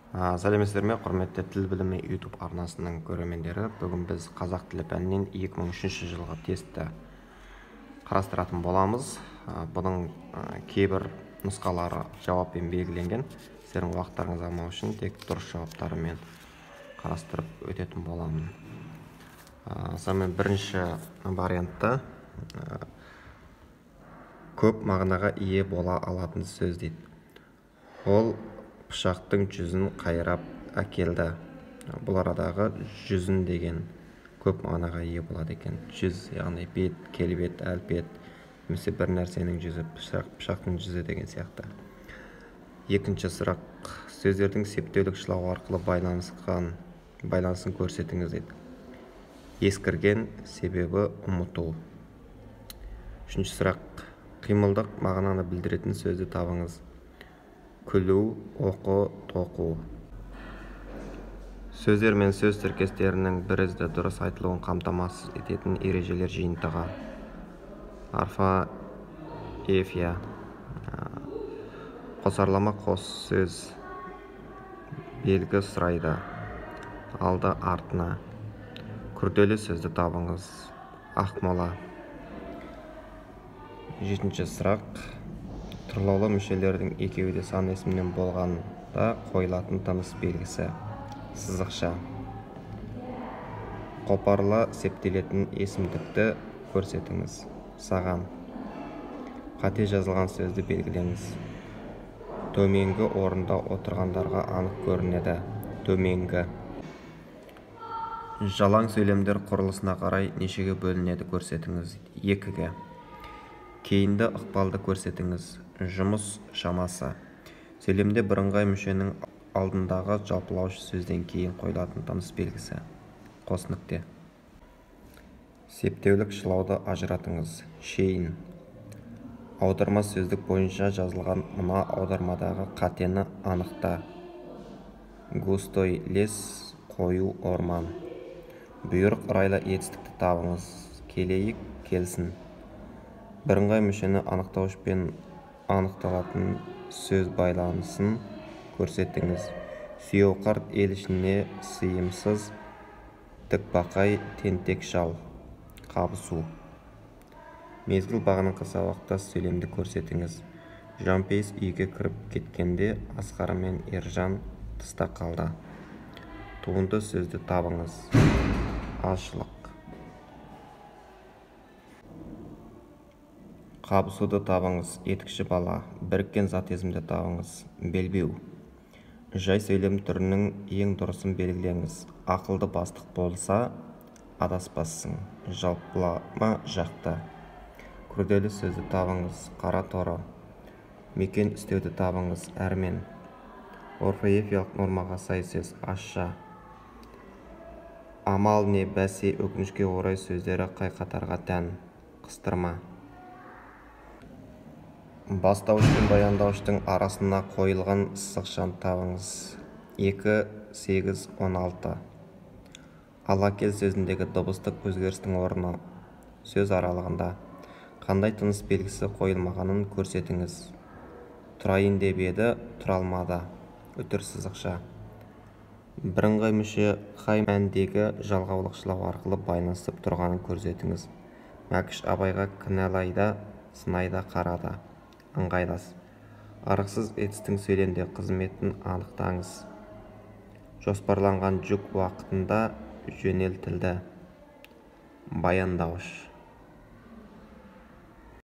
Сәлеметсіздер ме, құрметті тіл білімі YouTube арнасының көрермендері. Бүгін біз қазақ тілі пәнінен 2003 жылғы тестті қарастыратын боламыз. Бұның кейбір нұсқалары жауаппен белгіленген. Сіздердің уақыттарыңызды алмау үшін тек дұрыс жауаптарымен қарастырып өтетін боламын. Сонымен бірінші вариантта көп мағынаға ие бола алатын сөз дейді. Ол пышақтың жүзін қайрап әкелді. Бұл арадағы жүзін деген көп мағынаға ие болады екен. Жүз, яғни бет, келбет, әлпет, немесе бір нәрсенің жүзі, пышақтың жүзі деген сияқты. Екінші сұрақ: сөздердің септеулік шылау арқылы байланысын көрсетіңіз дейді. Ескірген, себебі ұмыту. Үшінші сұрақ: қимылдық мағынаны білдіретін сөзді табыңыз. Күлу, оқу, тоқу. Сөздер мен сөз тіркестерінің бірізді дұрыс айтылуын қамтамасыз ететін ережелер жиынтығы. Орфоэпия. Қосарлама қос сөз. Белгі сұрайды. Алды артына. Күрделі сөзді табыңыз. Ақмола. Жетінші сұрақ: тұрлаулы мүшелердің екеуі де сан есімнен болғанда қойылатын тыныс белгісі. Сызықша. Қопарыла септелетін есімдікті көрсетіңіз. Саған. Қате жазылған сөзді белгілеңіз. Төменгі орында отырғандарға анық көрінеді. Төменгі. Жалаң сөйлемдер құрылысына қарай нешеге бөлінеді көрсетіңіз. Екіге. Кейінді ықпалды көрсетіңіз. Жұмыс шамасы. Сөйлемде бірыңғай мүшенің алдындағы жалпылаушы сөзден кейін қойылатын тыныс белгісі. Қос нүкте. Септеулік шылауды ажыратыңыз. Шейін. Аударма сөздік бойынша жазылған мына аудармадағы қатені анықта. Густой лес, қою орман. Бұйрық райлы етістікті табыңыз. Келейік, келсін. Бірыңғай мүшені анықтауышпен анықталатын сөз байланысын көрсетіңіз. Сүйеу қарт ел ішіне сыйымсыз, тікбақай тентек шал. Қабысу. Мезгіл бағыныңқы сабақта сөйлемді көрсетіңіз. Жампейіс үйге кіріп кеткенде Асқар мен Ержан тыста қалды. Туынды сөзді табыңыз. Азшылық. Қабысуды табыңыз. Етікші бала. Біріккен затезімді табыңыз. Белбеу. Жай сөйлем түрінің ең дұрысын белгілеңіз. Ақылды бастық болса, адаспассың. Жалпылама жақты. Күрделі сөзді табыңыз. Қара торы. Мекен үстеуді табыңыз. Әрмен. Орфоэпиялық нормаға сай сөз. Ашша. Амал не, бәсе, өкінішке орай сөздері қай қатарға тән. Қыстырма. Бастауыш пен баяндауыштың арасына қойылған сызықшаны табыңыз. 2, 8, 16. Ала кел сөзіндегі дыбыстық өзгерістің орны сөз аралығында қандай тыныс белгісі қойылмағанын көрсетіңіз. Тұрайын деп еді, тұра алмады. Үтір сызықша. Бірыңғай мүше қай мәндегі жалғаулықшылау арқылы байланысып тұрғанын көрсетіңіз. Мәкіш Абайға кінәлайда, сынайда қарады. Ыңғайлас. Арықсыз етістің сөйлемде қызметін анықтаңыз. Жоспарланған жүк уақытында жөнелтілді. Баяндауыш.